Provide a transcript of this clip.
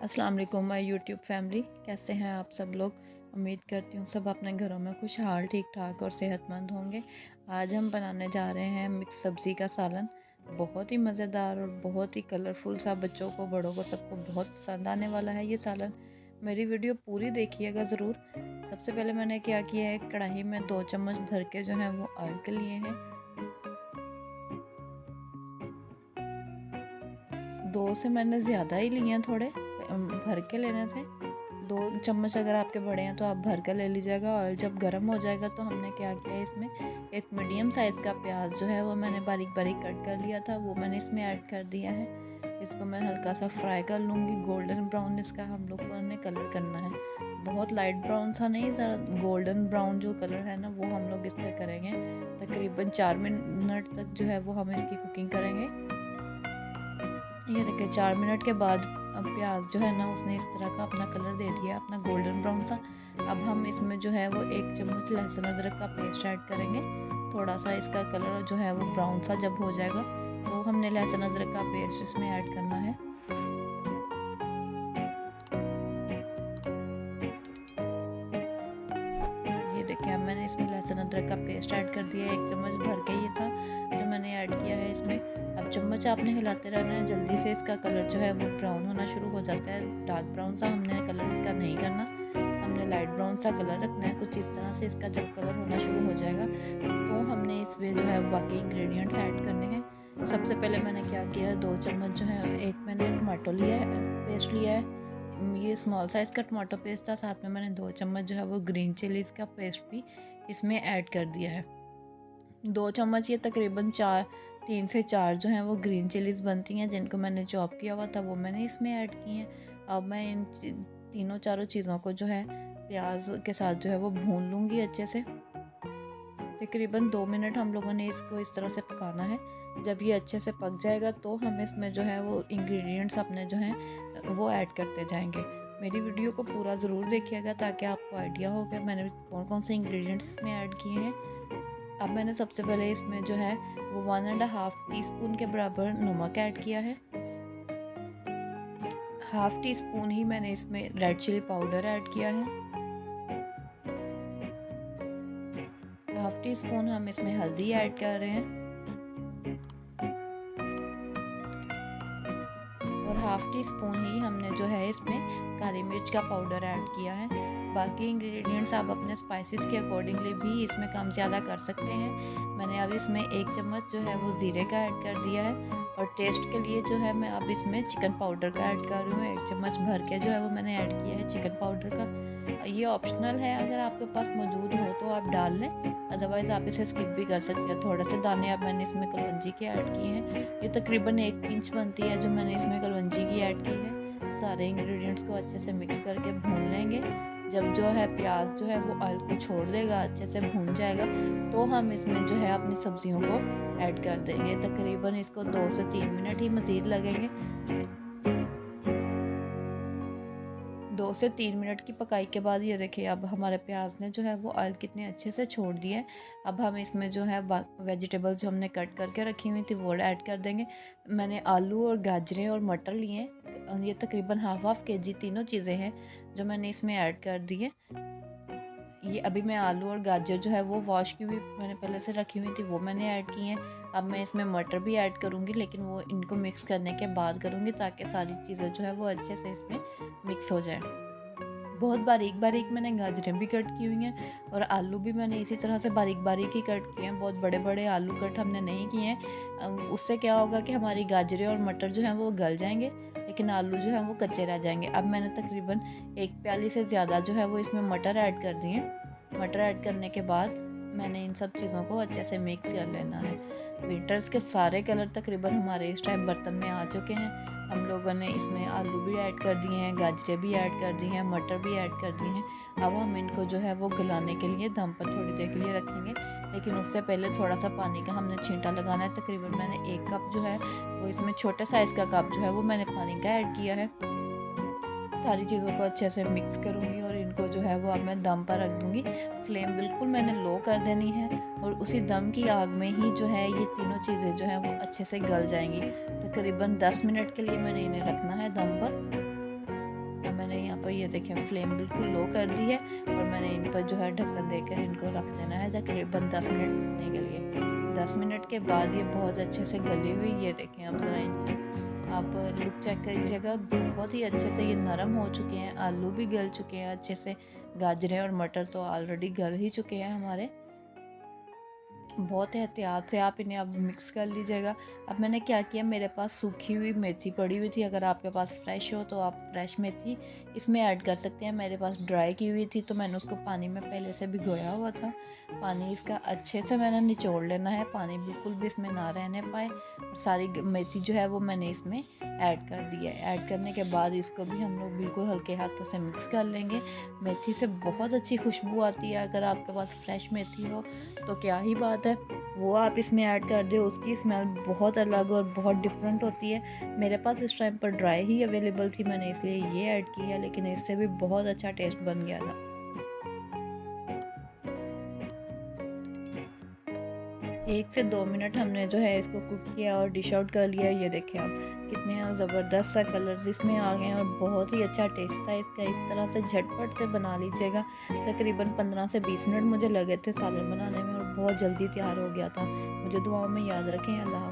अस्सलाम वालेकुम my YouTube family, कैसे हैं आप सब लोग। उम्मीद करती हूँ सब अपने घरों में खुशहाल, ठीक ठाक और सेहतमंद होंगे। आज हम बनाने जा रहे हैं मिक्स सब्ज़ी का सालन। बहुत ही मज़ेदार और बहुत ही कलरफुल सा, बच्चों को बड़ों को सबको बहुत पसंद आने वाला है ये सालन। मेरी वीडियो पूरी देखिएगा ज़रूर। सबसे पहले मैंने क्या किया है, कढ़ाई में 2 चम्मच भर के जो है वो ऑयल के लिए हैं। 2 से मैंने ज़्यादा ही लिए हैं, थोड़े भर के लेने थे। 2 चम्मच अगर आपके बड़े हैं तो आप भर कर ले लीजिएगा। ऑयल जब गर्म हो जाएगा तो हमने क्या किया है, इसमें एक मीडियम साइज़ का प्याज जो है वो मैंने बारीक बारीक कट कर लिया था, वो मैंने इसमें ऐड कर दिया है। इसको मैं हल्का सा फ्राई कर लूँगी, गोल्डन ब्राउन इसका हम लोग को हमें कलर करना है। बहुत लाइट ब्राउन सा नहीं, ज़रा गोल्डन ब्राउन जो कलर है ना वो हम लोग इसमें करेंगे। तकरीबन 4 मिनट तक जो है वो हम इसकी कुकिंग करेंगे। ये देखिए 4 मिनट के बाद अब प्याज जो है ना उसने इस तरह का अपना कलर दे दिया, अपना गोल्डन ब्राउन सा। अब हम इसमें जो है वो 1 चम्मच लहसुन अदरक का पेस्ट ऐड करेंगे। थोड़ा सा इसका कलर जो है वो ब्राउन सा जब हो जाएगा तो हमने लहसुन अदरक का पेस्ट इसमें ऐड करना है। ये देखिए अब मैंने इसमें लहसुन अदरक का पेस्ट ऐड कर दिया, 1 चम्मच भर के ये था जो मैंने ऐड किया है इसमें। अब चम्मच आपने हिलाते रहना है, जल्दी से इसका कलर जो है वो ब्राउन होना शुरू हो जाता है। डार्क ब्राउन सा हमने कलर इसका नहीं करना, हमने लाइट ब्राउन सा कलर रखना है। कुछ इस तरह से इसका जब कलर होना शुरू हो जाएगा तो हमने इसमें जो है बाकी इंग्रेडिएंट्स ऐड करने हैं। सबसे पहले मैंने क्या किया है, 2 चम्मच जो है, एक मैंने टमाटो लिया है, पेस्ट लिया है। ये स्मॉल साइज़ का टमाटो पेस्ट था, साथ में मैंने 2 चम्मच जो है वो ग्रीन चिलीज़ का पेस्ट भी इसमें ऐड कर दिया है। 2 चम्मच, ये तकरीबन 3 से 4 जो हैं वो ग्रीन चिलीज़ बनती हैं, जिनको मैंने चॉप किया हुआ था वो मैंने इसमें ऐड की हैं। अब मैं इन तीनों चारों चीज़ों को जो है प्याज के साथ जो है वो भून लूँगी अच्छे से। तकरीबन 2 मिनट हम लोगों ने इसको इस तरह से पकाना है। जब ये अच्छे से पक जाएगा तो हम इसमें जो है वो इंग्रेडिएंट्स अपने जो हैं वो ऐड करते जाएंगे। मेरी वीडियो को पूरा ज़रूर देखिएगा ताकि आपको आइडिया हो कि मैंने कौन कौन से इंग्रेडिएंट्स इसमें ऐड किए हैं। अब मैंने सबसे पहले इसमें जो है वो 1.5 टीस्पून के बराबर नमक ऐड किया है। हाफ़ टी स्पून ही मैंने इसमें रेड चिली पाउडर ऐड किया है। हाफ़ टी स्पून हम इसमें हल्दी ऐड कर रहे हैं और हाफ़ टी स्पून ही हमने जो है इसमें काली मिर्च का पाउडर ऐड किया है। बाकी इंग्रेडिएंट्स आप अपने स्पाइसेस के अकॉर्डिंगली भी इसमें कम ज़्यादा कर सकते हैं। मैंने अब इसमें 1 चम्मच जो है वो ज़ीरे का ऐड कर दिया है और टेस्ट के लिए जो है मैं अब इसमें चिकन पाउडर का ऐड कर रही हूँ। 1 चम्मच भर के जो है वो मैंने ऐड किया है चिकन पाउडर का। ये ऑप्शनल है, अगर आपके पास मौजूद हो तो आप डाल लें, अदरवाइज़ आप इसे स्किप भी कर सकते हैं। थोड़े से दाने अब मैंने इसमें कलवंजी के ऐड किए हैं। ये तकरीबन 1 पिंच बनती है जो मैंने इसमें कलवंजी की ऐड की है। सारे इंग्रेडिएंट्स को अच्छे से मिक्स करके भून लेंगे। जब जो है प्याज जो है वो ऑयल को छोड़ देगा, अच्छे से भून जाएगा, तो हम इसमें जो है अपनी सब्जियों को ऐड कर देंगे। तकरीबन इसको 2 से 3 मिनट ही मज़ीद लगेंगे। 2 से 3 मिनट की पकाई के बाद ये देखिए अब हमारे प्याज ने जो है वो ऑयल कितने अच्छे से छोड़ दिया है। अब हम इसमें जो है वेजिटेबल्स जो हमने कट करके रखी हुई थी वो ऐड कर देंगे। मैंने आलू और गाजरें और मटर लिए हैं, ये तकरीबन हाफ केजी तीनों चीज़ें हैं जो मैंने इसमें ऐड कर दी है। ये अभी मैं आलू और गाजर जो है वो वॉश की हुई मैंने पहले से रखी हुई थी, वो मैंने ऐड की हैं। अब मैं इसमें मटर भी ऐड करूँगी, लेकिन वो इनको मिक्स करने के बाद करूँगी ताकि सारी चीज़ें जो है वो अच्छे से इसमें मिक्स हो जाए। बहुत बारीक बारीक मैंने गाजरें भी कट की हुई हैं और आलू भी मैंने इसी तरह से बारीक बारीक ही कट किए हैं। बहुत बड़े बड़े आलू कट हमने नहीं किए हैं। उससे क्या होगा कि हमारी गाजरें और मटर जो हैं वो गल जाएंगे, लेकिन आलू जो हैं वो कच्चे रह जाएंगे। अब मैंने तकरीबन 1 प्याली से ज़्यादा जो है वो इसमें मटर ऐड कर दिए। मटर ऐड करने के बाद मैंने इन सब चीज़ों को अच्छे से मिक्स कर लेना है। विंटर्स के सारे कलर तकरीबन हमारे इस टाइम बर्तन में आ चुके हैं। हम लोगों ने इसमें आलू भी ऐड कर दिए हैं, गाजरें भी ऐड कर दी हैं, मटर भी ऐड कर दिए हैं। अब हम इनको जो है वो गलाने के लिए दम पर थोड़ी देर के लिए रखेंगे, लेकिन उससे पहले थोड़ा सा पानी का हमने छींटा लगाना है। तकरीबन मैंने 1 कप जो है वो इसमें छोटे साइज़ का कप जो है वो मैंने पानी का ऐड किया है। सारी चीज़ों को अच्छे से मिक्स करूँगी और इनको जो है वो अब मैं दम पर रख दूँगी। फ्लेम बिल्कुल मैंने लो कर देनी है और उसी दम की आग में ही जो है ये तीनों चीज़ें जो हैं वो अच्छे से गल जाएंगी। तकरीबन 10 मिनट के लिए मैंने इन्हें रखना है दम पर। मैंने यहाँ पर ये देखें फ्लेम बिल्कुल लो कर दी है और मैंने इन पर जो है ढक्कन देकर इनको रख देना है तकरीबन 10 मिनट पकने के लिए। 10 मिनट के बाद ये बहुत अच्छे से गली हुई, ये देखें आप ज़रा इनकी आप लुक चेक करिएगा, बहुत ही अच्छे से ये नरम हो चुके हैं, आलू भी गल चुके हैं अच्छे से, गाजरें और मटर तो ऑलरेडी गल ही चुके हैं हमारे। बहुत एहतियात से आप इन्हें अब मिक्स कर लीजिएगा। अब मैंने क्या किया, मेरे पास सूखी हुई मेथी पड़ी हुई थी, अगर आपके पास फ्रेश हो तो आप फ्रेश मेथी इसमें ऐड कर सकते हैं। मेरे पास ड्राई की हुई थी तो मैंने उसको पानी में पहले से भिगोया हुआ था। पानी इसका अच्छे से मैंने निचोड़ लेना है, पानी बिल्कुल भी इसमें ना रहने पाए। और सारी मेथी जो है वो मैंने इसमें ऐड कर दिया है। ऐड करने के बाद इसको भी हम लोग बिल्कुल हल्के हाथों से मिक्स कर लेंगे। मेथी से बहुत अच्छी खुशबू आती है, अगर आपके पास फ्रेश मेथी हो तो क्या ही बात है, वो आप इसमें ऐड कर दो, उसकी स्मेल बहुत अलग और बहुत डिफरेंट होती है। मेरे पास इस टाइम पर ड्राई ही अवेलेबल थी, मैंने इसलिए ये ऐड किया, लेकिन इससे भी बहुत अच्छा टेस्ट बन गया था। 1 से 2 मिनट हमने जो है इसको कुक किया और डिश आउट कर लिया। ये देखें आप कितने ज़बरदस्त सा कलर्स इसमें आ गए हैं और बहुत ही अच्छा टेस्ट था इसका। इस तरह से झटपट से बना लीजिएगा। तकरीबन 15 से 20 मिनट मुझे लगे थे सालन बनाने में और बहुत जल्दी तैयार हो गया था। मुझे दुआओं में याद रखें। अल्लाह हाफ़िज़।